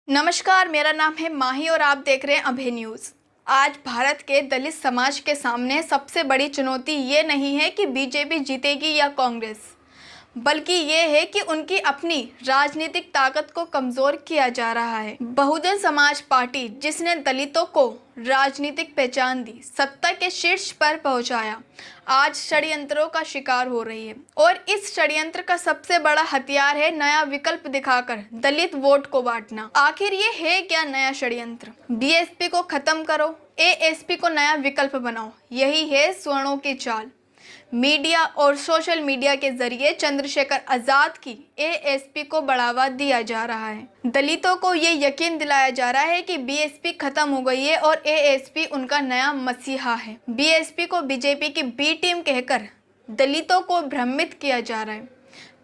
नमस्कार, मेरा नाम है माही और आप देख रहे हैं अभय न्यूज़। आज भारत के दलित समाज के सामने सबसे बड़ी चुनौती ये नहीं है कि बीजेपी जीतेगी या कांग्रेस, बल्कि ये है कि उनकी अपनी राजनीतिक ताकत को कमज़ोर किया जा रहा है। बहुजन समाज पार्टी, जिसने दलितों को राजनीतिक पहचान दी, सत्ता के शीर्ष पर पहुंचाया, आज षड्यंत्रों का शिकार हो रही है। और इस षड्यंत्र का सबसे बड़ा हथियार है नया विकल्प दिखाकर दलित वोट को बांटना। आखिर ये है क्या नया षड्यंत्र? बीएसपी को खत्म करो, एएसपी को नया विकल्प बनाओ, यही है स्वर्णों की चाल। मीडिया और सोशल मीडिया के जरिए चंद्रशेखर आजाद की एएसपी को बढ़ावा दिया जा रहा है। दलितों को ये यकीन दिलाया जा रहा है कि बीएसपी खत्म हो गई है और एएसपी उनका नया मसीहा है। बीएसपी को बीजेपी की बी टीम कहकर दलितों को भ्रमित किया जा रहा है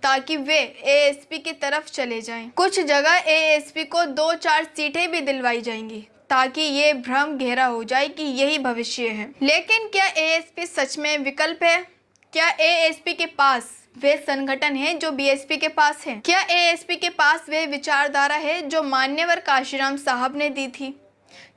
ताकि वे एएसपी की तरफ चले जाएं। कुछ जगह एएसपी को 2-4 सीटें भी दिलवाई जाएंगी ताकि ये भ्रम गहरा हो जाए कि यही भविष्य है। लेकिन क्या एएसपी सच में विकल्प है? क्या एएसपी के पास वे संगठन है जो बीएसपी के पास है? क्या एएसपी के पास वे विचारधारा है जो मान्यवर काशीराम साहब ने दी थी?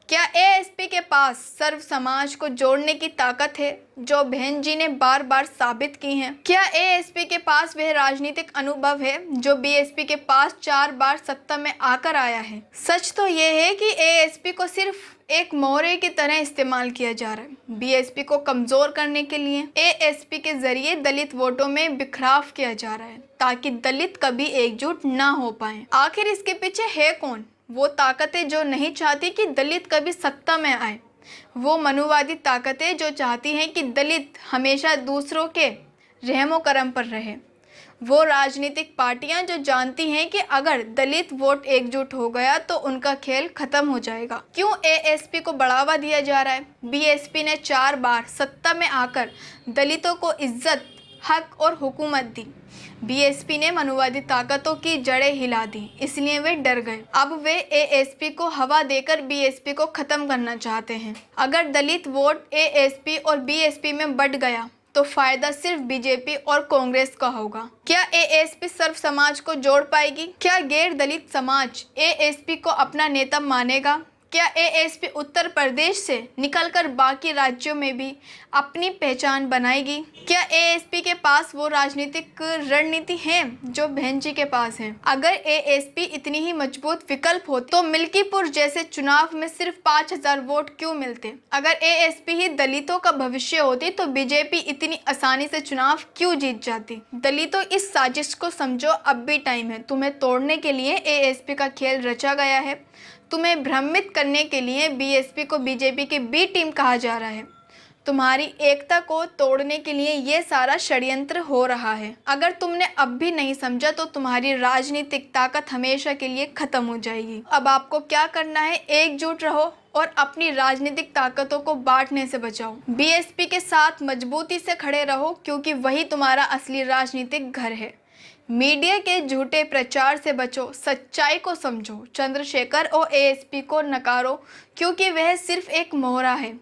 क्या एएसपी के पास सर्व समाज को जोड़ने की ताकत है जो बहन जी ने बार बार साबित की है? क्या एएसपी के पास वह राजनीतिक अनुभव है जो बीएसपी के पास 4 बार सत्ता में आकर आया है? सच तो यह है कि एएसपी को सिर्फ एक मोहरे की तरह इस्तेमाल किया जा रहा है। बीएसपी को कमजोर करने के लिए एएसपी के जरिए दलित वोटों में बिखराव किया जा रहा है ताकि दलित कभी एकजुट ना हो पाए। आखिर इसके पीछे है कौन? वो ताकतें जो नहीं चाहती कि दलित कभी सत्ता में आए, वो मनुवादी ताकतें जो चाहती हैं कि दलित हमेशा दूसरों के रहमो करम पर रहे, वो राजनीतिक पार्टियां जो जानती हैं कि अगर दलित वोट एकजुट हो गया तो उनका खेल खत्म हो जाएगा। क्यों एएसपी को बढ़ावा दिया जा रहा है? बीएसपी ने 4 बार सत्ता में आकर दलितों को इज्जत, हक और हुकूमत दी। बीएसपी ने मनुवादी ताकतों की जड़ें हिला दी, इसलिए वे डर गए। अब वे एएसपी को हवा देकर बीएसपी को खत्म करना चाहते हैं। अगर दलित वोट एएसपी और बीएसपी में बंट गया तो फायदा सिर्फ बीजेपी और कांग्रेस का होगा। क्या एएसपी सर्व समाज को जोड़ पाएगी? क्या गैर दलित समाज एएसपी को अपना नेता मानेगा? क्या एएसपी उत्तर प्रदेश से निकलकर बाकी राज्यों में भी अपनी पहचान बनाएगी? क्या एएसपी के पास वो राजनीतिक रणनीति है जो बहन जी के पास है? अगर एएसपी इतनी ही मजबूत विकल्प हो तो मिल्कीपुर जैसे चुनाव में सिर्फ 5000 वोट क्यों मिलते? अगर एएसपी ही दलितों का भविष्य होती तो बीजेपी इतनी आसानी से चुनाव क्यों जीत जाती? दलितों, इस साजिश को समझो, अब भी टाइम है। तुम्हें तोड़ने के लिए एएसपी का खेल रचा गया है। तुम्हें भ्रमित करने के लिए बीएसपी को बीजेपी की बी टीम कहा जा रहा है। तुम्हारी एकता को तोड़ने के लिए ये सारा षड्यंत्र हो रहा है। अगर तुमने अब भी नहीं समझा तो तुम्हारी राजनीतिक ताकत हमेशा के लिए खत्म हो जाएगी। अब आपको क्या करना है? एकजुट रहो और अपनी राजनीतिक ताकतों को बांटने से बचाओ। बीएसपी के साथ मजबूती से खड़े रहो क्योंकि वही तुम्हारा असली राजनीतिक घर है। मीडिया के झूठे प्रचार से बचो, सच्चाई को समझो। चंद्रशेखर और एएसपी को नकारो क्योंकि वह सिर्फ एक मोहरा है,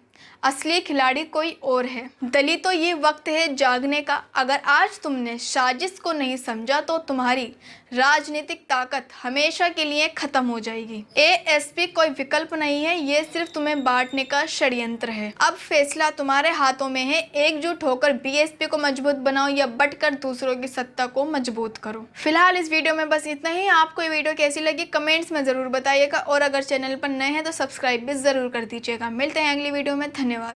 असली खिलाड़ी कोई और है। दलितों, ये वक्त है जागने का। अगर आज तुमने साजिश को नहीं समझा तो तुम्हारी राजनीतिक ताकत हमेशा के लिए खत्म हो जाएगी। एएसपी कोई विकल्प नहीं है, ये सिर्फ तुम्हें बांटने का षड्यंत्र है। अब फैसला तुम्हारे हाथों में है। एकजुट होकर बीएसपी को मजबूत बनाओ या बंटकर दूसरों की सत्ता को मजबूत करो। फिलहाल इस वीडियो में बस इतना ही। आपको ये वीडियो कैसी लगी कमेंट्स में जरूर बताइएगा और अगर चैनल पर नए हैं तो सब्सक्राइब भी जरूर कर दीजिएगा। मिलते हैं अगली वीडियो में। धन्यवाद।